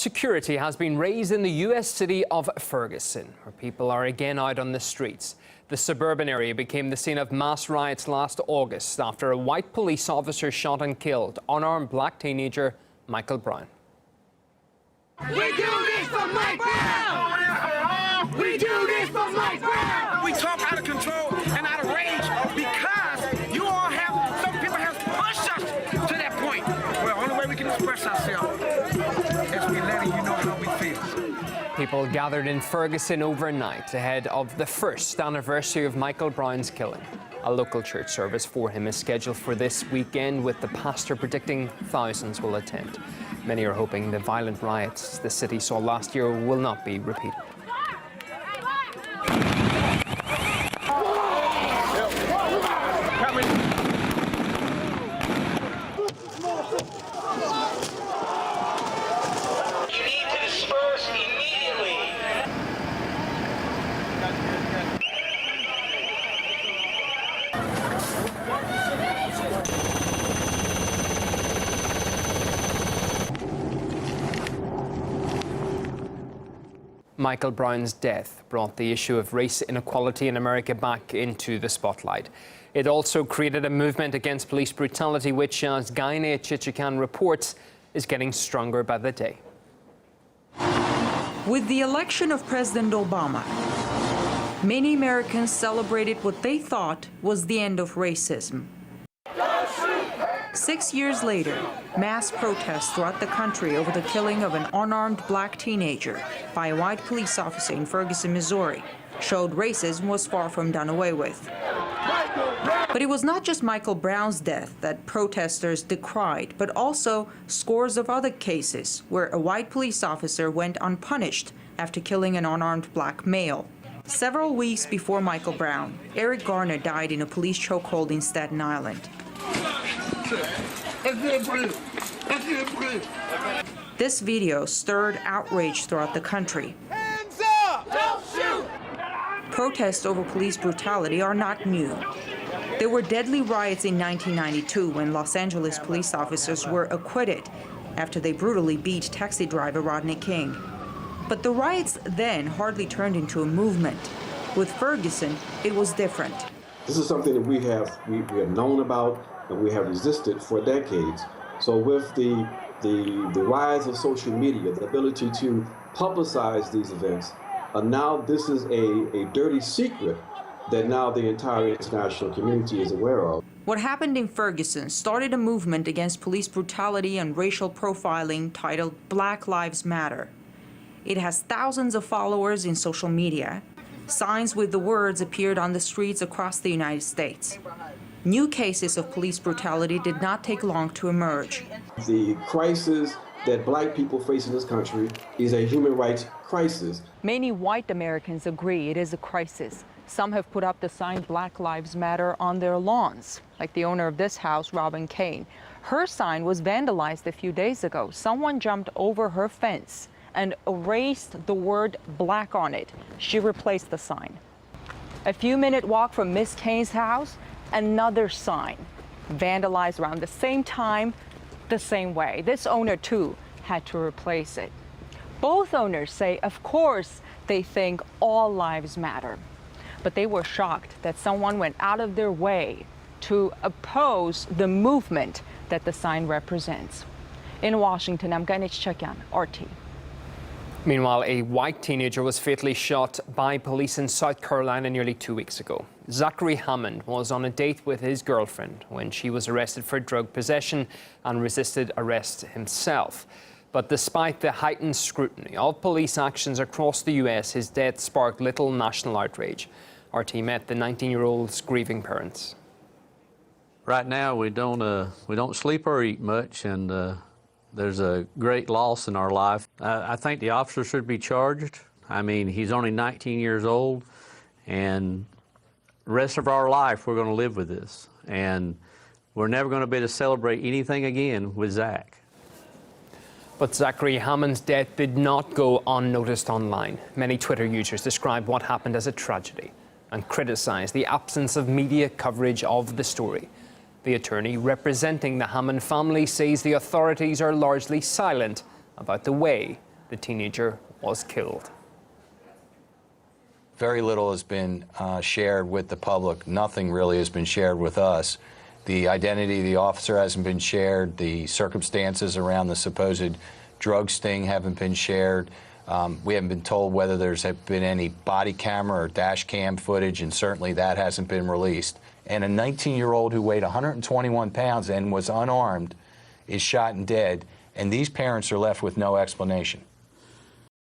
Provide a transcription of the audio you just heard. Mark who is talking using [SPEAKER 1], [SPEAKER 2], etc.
[SPEAKER 1] Security has been raised in the U.S. city of Ferguson, where people are again out on the streets. The suburban area became the scene of mass riots last August after a white police officer shot and killed unarmed black teenager Michael Brown.
[SPEAKER 2] We do this for Mike Brown! We do this for Mike Brown!
[SPEAKER 3] We talk out of control and out of rage because you all have, some people have pushed us to that point. Well, the only way we can express ourselves is we letting you know how we feel.
[SPEAKER 1] People gathered in Ferguson overnight ahead of the first anniversary of Michael Brown's killing. A local church service for him is scheduled for this weekend, with the pastor predicting thousands will attend. Many are hoping the violent riots the city saw last year will not be repeated.
[SPEAKER 4] You need to disperse immediately.
[SPEAKER 1] Michael Brown's death brought the issue of race inequality in America back into the spotlight. It also created a movement against police brutality, which, as Gaine Chichikan reports, is getting stronger by the day.
[SPEAKER 5] With the election of President Obama, many Americans celebrated what they thought was the end of racism. 6 years later, mass protests throughout the country over the killing of an unarmed black teenager by a white police officer in Ferguson, Missouri, showed racism was far from done away with. But it was not just Michael Brown's death that protesters decried, but also scores of other cases where a white police officer went unpunished after killing an unarmed black male. Several weeks before Michael Brown, Eric Garner died in a police chokehold in Staten Island. This video stirred outrage throughout the country.
[SPEAKER 2] Hands up! Don't shoot!
[SPEAKER 5] Protests over police brutality are not new. There were deadly riots in 1992 when Los Angeles police officers were acquitted after they brutally beat taxi driver Rodney King. But the riots then hardly turned into a movement. With Ferguson, it was different.
[SPEAKER 6] This is something that we have known about and we have resisted for decades. So with the rise of social media, the ability to publicize these events, now this is a dirty secret that now the entire international community is aware of.
[SPEAKER 5] What happened in Ferguson started a movement against police brutality and racial profiling titled Black Lives Matter. It has thousands of followers in social media. Signs with the words appeared on the streets across the United States. New cases of police brutality did not take long to emerge.
[SPEAKER 6] The crisis that black people face in this country is a human rights crisis.
[SPEAKER 5] Many white Americans agree it is a crisis. Some have put up the sign Black Lives Matter on their lawns, like the owner of this house, Robin Kane. Her sign was vandalized a few days ago. Someone jumped over her fence and erased the word black on it. She replaced the sign. A few-minute walk from Miss Kane's house, another sign vandalized around the same time, the same way. This owner, too, had to replace it. Both owners say, of course, they think all lives matter. But they were shocked that someone went out of their way to oppose the movement that the sign represents. In Washington, I'm Gaine Chichikan, RT.
[SPEAKER 1] Meanwhile, a white teenager was fatally shot by police in South Carolina nearly 2 weeks ago. Zachary Hammond was on a date with his girlfriend when she was arrested for drug possession and resisted arrest himself. But despite the heightened scrutiny of police actions across the U.S., his death sparked little national outrage. RT met the 19-year-old's grieving parents.
[SPEAKER 7] Right now, we don't sleep or eat much, and there's a great loss in our life. I think the officer should be charged. I mean, he's only 19 years old, and the rest of our life we're going to live with this. And we're never going to be able to celebrate anything again with Zach.
[SPEAKER 1] But Zachary Hammond's death did not go unnoticed online. Many Twitter users described what happened as a tragedy and criticized the absence of media coverage of the story. The attorney representing the Hammond family says the authorities are largely silent about the way the teenager was killed.
[SPEAKER 8] Very little has been shared with the public. Nothing really has been shared with us. The identity of the officer hasn't been shared. The circumstances around the supposed drug sting haven't been shared. We haven't been told whether there's been any body camera or dash cam footage, and certainly that hasn't been released. And a 19-year-old who weighed 121 pounds and was unarmed is shot and dead, and these parents are left with no explanation.